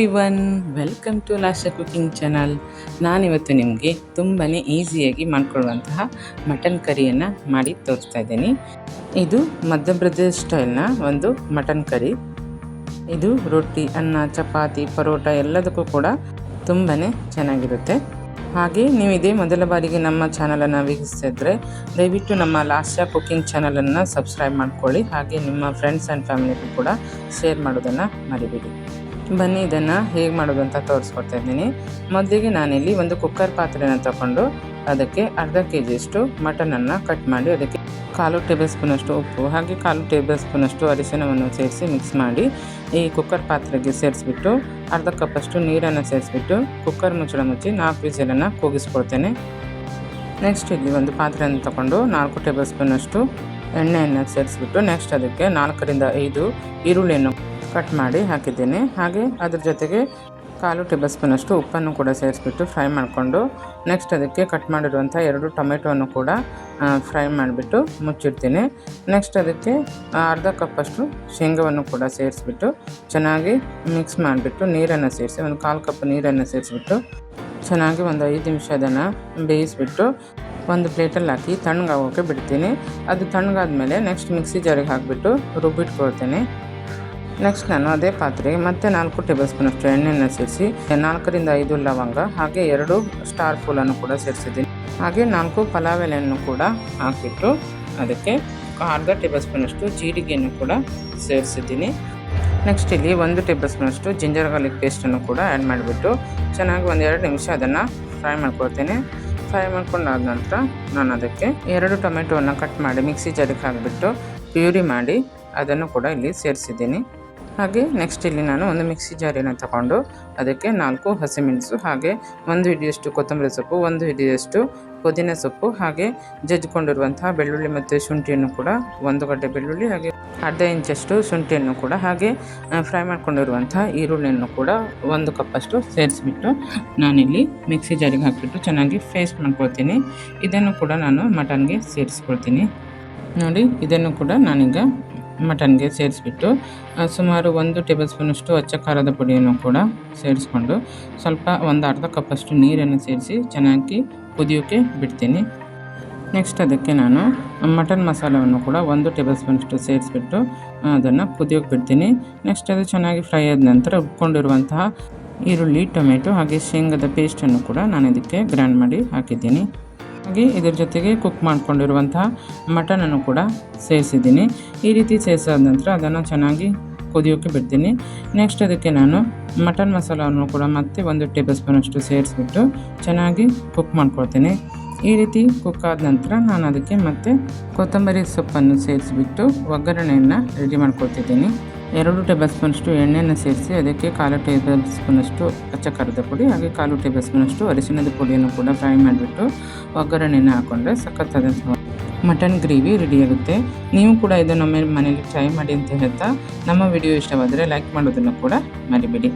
Everyone, welcome to Lasya cooking channel. ನಾನಿವತ್ತು ನಿಮಗೆ ತುಂಬಾ ಈಸಿಯಾಗಿ ಮಾಡ್ಕೊಳ್ಳುವಂತಹ ಮಟನ್ ಕರಿಯನ್ನು ಮಾಡಿ ತೋರಿಸ್ತಾ ಇದ್ದೀನಿ. ಇದು ಮಧ್ಯಪ್ರದೇಶ ಸ್ಟೈಲ್ನ ಒಂದು ಮಟನ್ ಕರಿ. ಇದು ರೊಟ್ಟಿ, ಅನ್ನ, ಚಪಾತಿ, ಪರೋಟ ಎಲ್ಲದಕ್ಕೂ ಕೂಡ ತುಂಬಾ ಚೆನ್ನಾಗಿರುತ್ತೆ. ಹಾಗೆ ನೀವು ಇದೇ ಮೊದಲ ಬಾರಿಗೆ ನಮ್ಮ ಚಾನಲನ್ನು ವೀಕ್ಷಿಸಿದ್ರೆ ದಯವಿಟ್ಟು ನಮ್ಮ ಲಾಸ್ಯ ಕುಕಿಂಗ್ ಚಾನಲನ್ನು ಸಬ್ಸ್ಕ್ರೈಬ್ ಮಾಡ್ಕೊಳ್ಳಿ. ಹಾಗೆ ನಿಮ್ಮ ಫ್ರೆಂಡ್ಸ್ ಆ್ಯಂಡ್ ಫ್ಯಾಮಿಲಿಗೂ ಕೂಡ ಶೇರ್ ಮಾಡೋದನ್ನು ಮರಿಬೇಡಿ. ಬನ್ನಿ ಇದನ್ನು ಹೇಗೆ ಮಾಡೋದು ಅಂತ ತೋರಿಸ್ಕೊಡ್ತಾ ಇದ್ದೀನಿ. ಮೊದಲಿಗೆ ನಾನಿಲ್ಲಿ ಒಂದು ಕುಕ್ಕರ್ ಪಾತ್ರೆನ ತಗೊಂಡು ಅದಕ್ಕೆ ಅರ್ಧ ಕೆಜಿಯಷ್ಟು ಮಟನನ್ನು ಕಟ್ ಮಾಡಿ ಅದಕ್ಕೆ 1/4 ಟೇಬಲ್ ಸ್ಪೂನಷ್ಟು ಉಪ್ಪು ಹಾಗೆ 1/4 ಟೇಬಲ್ ಸ್ಪೂನಷ್ಟು ಅರಿಶಿಣವನ್ನು ಸೇರಿಸಿ ಮಿಕ್ಸ್ ಮಾಡಿ ಈ ಕುಕ್ಕರ್ ಪಾತ್ರೆಗೆ ಸೇರಿಸ್ಬಿಟ್ಟು ಅರ್ಧ ಕಪ್ಪಷ್ಟು ನೀರನ್ನು ಸೇರಿಸ್ಬಿಟ್ಟು ಕುಕ್ಕರ್ ಮುಚ್ಚಳ ಮುಚ್ಚಿ 4 ವಿಸಿಲನ್ನು ಕೂಗಿಸ್ಕೊಳ್ತೇನೆ. ನೆಕ್ಸ್ಟ್ ಇಲ್ಲಿ ಒಂದು ಪಾತ್ರೆಯನ್ನು ತಗೊಂಡು 4 ಟೇಬಲ್ ಸ್ಪೂನಷ್ಟು ಎಣ್ಣೆಯನ್ನು ಸೇರಿಸ್ಬಿಟ್ಟು ನೆಕ್ಸ್ಟ್ ಅದಕ್ಕೆ 4ರಿಂದ 5 ಈರುಳ್ಳಿಯನ್ನು ಕಟ್ ಮಾಡಿ ಹಾಕಿದ್ದೇನೆ. ಹಾಗೆ ಅದ್ರ ಜೊತೆಗೆ 1/4 ಟೇಬಲ್ ಸ್ಪೂನಷ್ಟು ಉಪ್ಪನ್ನು ಕೂಡ ಸೇರಿಸ್ಬಿಟ್ಟು ಫ್ರೈ ಮಾಡಿಕೊಂಡು ನೆಕ್ಸ್ಟ್ ಅದಕ್ಕೆ ಕಟ್ ಮಾಡಿರುವಂಥ 2 ಟೊಮೆಟೊವನ್ನು ಕೂಡ ಫ್ರೈ ಮಾಡಿಬಿಟ್ಟು ಮುಚ್ಚಿಡ್ತೀನಿ. ನೆಕ್ಸ್ಟ್ ಅದಕ್ಕೆ ಅರ್ಧ ಕಪ್ಪಷ್ಟು ಶೇಂಗಾವನ್ನು ಕೂಡ ಸೇರಿಸ್ಬಿಟ್ಟು ಚೆನ್ನಾಗಿ ಮಿಕ್ಸ್ ಮಾಡಿಬಿಟ್ಟು ನೀರನ್ನು ಸೇರಿಸಿ ಒಂದು 1/4 ಕಪ್ ನೀರನ್ನು ಸೇರಿಸ್ಬಿಟ್ಟು ಚೆನ್ನಾಗಿ ಒಂದು 5 ನಿಮಿಷ ಅದನ್ನು ಬೇಯಿಸಿಬಿಟ್ಟು ಒಂದು ಪ್ಲೇಟಲ್ಲಿ ಹಾಕಿ ತಣ್ಣಗಾಗೋಕ್ಕೆ ಬಿಡ್ತೀನಿ. ಅದು ತಣ್ಣಗಾದ್ಮೇಲೆ ನೆಕ್ಸ್ಟ್ ಮಿಕ್ಸಿ ಜಾರಿಗೆ ಹಾಕಿಬಿಟ್ಟು ರುಬ್ಬಿಟ್ಕೊಳ್ತೇನೆ. ನೆಕ್ಸ್ಟ್ ನಾನು ಅದೇ ಪಾತ್ರೆಗೆ ಮತ್ತೆ 4 ಟೇಬಲ್ ಸ್ಪೂನಷ್ಟು ಎಣ್ಣೆಯನ್ನು ಸೇರಿಸಿ 4ರಿಂದ 5 ಲವಂಗ ಹಾಗೆ 2 ಸ್ಟಾರ್ ಫೂಲನ್ನು ಕೂಡ ಸೇರಿಸಿದ್ದೀನಿ. ಹಾಗೆ 4 ಪಲಾವ್ ಎಲೆಯನ್ನು ಕೂಡ ಹಾಕಿಬಿಟ್ಟು ಅದಕ್ಕೆ ಅರ್ಧ ಟೇಬಲ್ ಸ್ಪೂನಷ್ಟು ಜೀರಿಗೆಯನ್ನು ಕೂಡ ಸೇರಿಸಿದ್ದೀನಿ. ನೆಕ್ಸ್ಟ್ ಇಲ್ಲಿ 1 ಟೇಬಲ್ ಸ್ಪೂನಷ್ಟು ಜಿಂಜರ್ ಗಾರ್ಲಿಕ್ ಪೇಸ್ಟನ್ನು ಕೂಡ ಆ್ಯಡ್ ಮಾಡಿಬಿಟ್ಟು ಚೆನ್ನಾಗಿ 1-2 ನಿಮಿಷ ಅದನ್ನು ಫ್ರೈ ಮಾಡ್ಕೊಳ್ತೇನೆ. ಫ್ರೈ ಮಾಡ್ಕೊಂಡಾದ ನಂತರ ನಾನು ಅದಕ್ಕೆ 2 ಟೊಮೆಟೊವನ್ನು ಕಟ್ ಮಾಡಿ ಮಿಕ್ಸಿ ಜಾರಿಗೆ ಹಾಕಿಬಿಟ್ಟು ಪ್ಯೂರಿ ಮಾಡಿ ಅದನ್ನು ಕೂಡ ಇಲ್ಲಿ ಸೇರಿಸಿದ್ದೀನಿ. ಹಾಗೆ ನೆಕ್ಸ್ಟ್ ಇಲ್ಲಿ ನಾನು ಒಂದು ಮಿಕ್ಸಿ ಜಾರಿನ ತಗೊಂಡು ಅದಕ್ಕೆ 4 ಹಸಿಮೆಣಸು ಹಾಗೆ 1 ಹಿಡಿಯಷ್ಟು ಕೊತ್ತಂಬರಿ ಸೊಪ್ಪು, 1 ಹಿಡಿಯಷ್ಟು ಪುದೀನ ಸೊಪ್ಪು ಹಾಗೆ ಜಜ್ಜಿಕೊಂಡಿರುವಂತಹ ಬೆಳ್ಳುಳ್ಳಿ ಮತ್ತು ಶುಂಠಿಯನ್ನು ಕೂಡ 1 ಗಡ್ಡೆ ಬೆಳ್ಳುಳ್ಳಿ ಹಾಗೆ ಅರ್ಧ ಇಂಚಷ್ಟು ಶುಂಠಿಯನ್ನು ಕೂಡ ಹಾಗೆ ಫ್ರೈ ಮಾಡ್ಕೊಂಡಿರುವಂಥ ಈರುಳ್ಳಿಯನ್ನು ಕೂಡ 1 ಕಪ್ಪಷ್ಟು ಸೇರಿಸ್ಬಿಟ್ಟು ನಾನಿಲ್ಲಿ ಮಿಕ್ಸಿ ಜಾರಿಗೆ ಹಾಕಿಬಿಟ್ಟು ಚೆನ್ನಾಗಿ ಪೇಸ್ಟ್ ಮಾಡ್ಕೊಳ್ತೀನಿ. ಇದನ್ನು ಕೂಡ ನಾನು ಮಟನ್ಗೆ ಸೇರಿಸ್ಕೊಳ್ತೀನಿ. ನೋಡಿ, ಇದನ್ನು ಕೂಡ ನಾನೀಗ ಮಟನ್ಗೆ ಸೇರಿಸ್ಬಿಟ್ಟು ಸುಮಾರು 1 ಟೇಬಲ್ ಸ್ಪೂನಷ್ಟು ಅಚ್ಚ ಖಾರದ ಪುಡಿಯನ್ನು ಕೂಡ ಸೇರಿಸ್ಕೊಂಡು ಸ್ವಲ್ಪ ಒಂದು ಅರ್ಧ ಕಪ್ಪಷ್ಟು ನೀರನ್ನು ಸೇರಿಸಿ ಚೆನ್ನಾಗಿ ಕುದಿಯೋಕ್ಕೆ ಬಿಡ್ತೀನಿ. ನೆಕ್ಸ್ಟ್ ಅದಕ್ಕೆ ನಾನು ಮಟನ್ ಮಸಾಲವನ್ನು ಕೂಡ 1 ಟೇಬಲ್ ಸ್ಪೂನಷ್ಟು ಸೇರಿಸ್ಬಿಟ್ಟು ಅದನ್ನು ಕುದಿಯೋಕ್ಕೆ ಬಿಡ್ತೀನಿ. ನೆಕ್ಸ್ಟ್ ಅದು ಚೆನ್ನಾಗಿ ಫ್ರೈ ಆದ ನಂತರ ಉಬ್ಕೊಂಡಿರುವಂತಹ ಈರುಳ್ಳಿ, ಟೊಮೆಟೊ ಹಾಗೆ ಶೇಂಗಾದ ಪೇಸ್ಟನ್ನು ಕೂಡ ನಾನು ಇದಕ್ಕೆ ಗ್ರೈಂಡ್ ಮಾಡಿ ಹಾಕಿದ್ದೀನಿ. ಹಾಗೆ ಇದರ ಜೊತೆಗೆ ಕುಕ್ ಮಾಡ್ಕೊಂಡಿರುವಂತಹ ಮಟನನ್ನು ಕೂಡ ಸೇರಿಸಿದ್ದೀನಿ. ಈ ರೀತಿ ಸೇರಿಸಾದ ನಂತರ ಅದನ್ನು ಚೆನ್ನಾಗಿ ಕುದಿಯೋಕ್ಕೆ ಬಿಡ್ತೀನಿ. ನೆಕ್ಸ್ಟ್ ಅದಕ್ಕೆ ನಾನು ಮಟನ್ ಮಸಾಲವನ್ನು ಕೂಡ ಮತ್ತೆ 1 ಟೇಬಲ್ ಸ್ಪೂನಷ್ಟು ಸೇರಿಸ್ಬಿಟ್ಟು ಚೆನ್ನಾಗಿ ಕುಕ್ ಮಾಡ್ಕೊಳ್ತೀನಿ. ಈ ರೀತಿ ಕುಕ್ ಆದ ನಂತರ ನಾನು ಅದಕ್ಕೆ ಮತ್ತೆ ಕೊತ್ತಂಬರಿ ಸೊಪ್ಪನ್ನು ಸೇರಿಸಿಬಿಟ್ಟು ಒಗ್ಗರಣೆಯನ್ನು ರೆಡಿ ಮಾಡ್ಕೊಳ್ತಿದ್ದೀನಿ. 2 ಟೇಬಲ್ ಸ್ಪೂನಷ್ಟು ಎಣ್ಣೆಯನ್ನು ಸೇರಿಸಿ ಅದಕ್ಕೆ 1/4 ಟೇಬಲ್ ಸ್ಪೂನಷ್ಟು ಅಚ್ಚ ಖಾರದ ಪುಡಿ ಹಾಗೆ 1/4 ಟೇಬಲ್ ಸ್ಪೂನಷ್ಟು ಅರಿಶಿಣದ ಪುಡಿಯನ್ನು ಕೂಡ ಫ್ರೈ ಮಾಡಿಬಿಟ್ಟು ಒಗ್ಗರಣೆಯನ್ನು ಹಾಕ್ಕೊಂಡ್ರೆ ಸಖತ್ತಾದಂತಹ ಮಟನ್ ಗ್ರೇವಿ ರೆಡಿಯಾಗುತ್ತೆ. ನೀವು ಕೂಡ ಇದನ್ನು ಮನೆಯಲ್ಲಿ ಟ್ರೈ ಮಾಡಿ ಅಂತ ಹೇಳ್ತಾ ನಮ್ಮ ವಿಡಿಯೋ ಇಷ್ಟವಾದರೆ ಲೈಕ್ ಮಾಡೋದನ್ನು ಕೂಡ ಮರಿಬೇಡಿ.